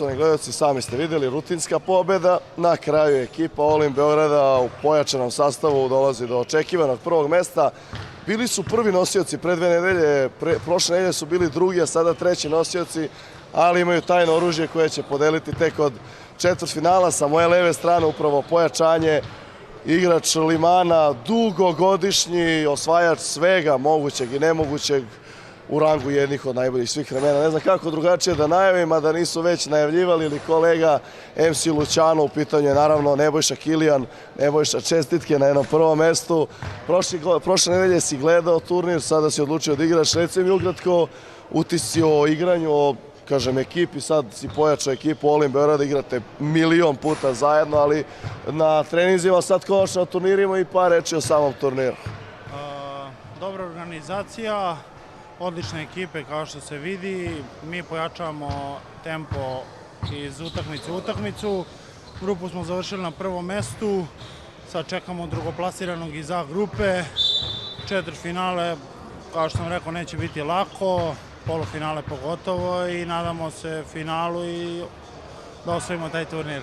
poštovani gledalci, sami ste videli, rutinska pobeda. Na kraju ekipa Olimpija Beograda u pojačanom sastavu dolazi do očekivanog prvog mesta. Bili su prvi nosioci pre 2 nedelje, prošle nedelje su bili drugi, a sada treći nosioci, ali imaju tajno oružje koje će podeliti tek od četvrtfinala. Sa moje leve strane upravo pojačanje, igrač Limana, dugogodišnji osvajač svega mogućeg i nemogućeg u rangu jednih od najboljih svih vremena. Ne znam kako drugačije da najavim, a da nisu već najavljivali ili kolega MC Luciano. U pitanju je naravno Nebojša Kilijan. Nebojša, čestitke na jednom prvom mestu. Prošle nedelje si gledao turnir, sada si odlučio da igraš. Reci mi ukratko utisci o igranju, o ekipi, sad si pojačao ekipu Olimpija Beograda, igrate milion puta zajedno, ali na treninzima sad konačno na turnirima i par reči o samom turniru. Dobra organizacija, odlične ekipe kao što se vidi, mi pojačavamo tempo iz utakmice u utakmicu. Grupu smo završili na prvom mestu, sad čekamo drugoplasiranog iz A grupe, četvrtfinale, kao što sam rekao, neće biti lako, polufinale pogotovo i nadamo se finalu i da osvojimo taj turnir.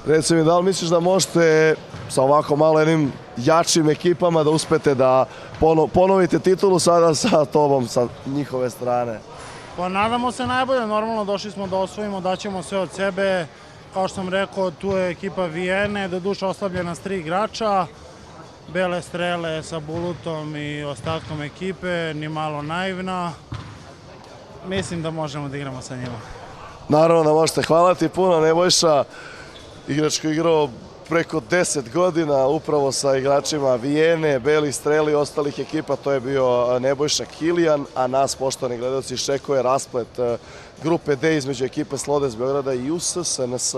Reci mi, da li misliš da možete sa ovako malo jednim jačim ekipama da uspete da ponovite titulu sada sa tobom, sa njihove strane? Pa nadamo se najbolje, normalno došli smo da osvojimo, daćemo sve od sebe. Kao što sam rekao, tu je ekipa Vijene, doduše oslabljena s 3 igrača, Bele strele sa Bulutom i ostatkom ekipe, ni malo naivna. Mislim da možemo da igramo sa njima. Naravno da možete, hvala ti puno Nebojša, igrač koji je igrao preko 10 godina upravo sa igračima Vijene, Belih streli i ostalih ekipa. To je bio Nebojša Kilijan, a nas, poštovani gledalci, iščekuje rasplet grupe D između ekipe Slodes Beograda i USSNS.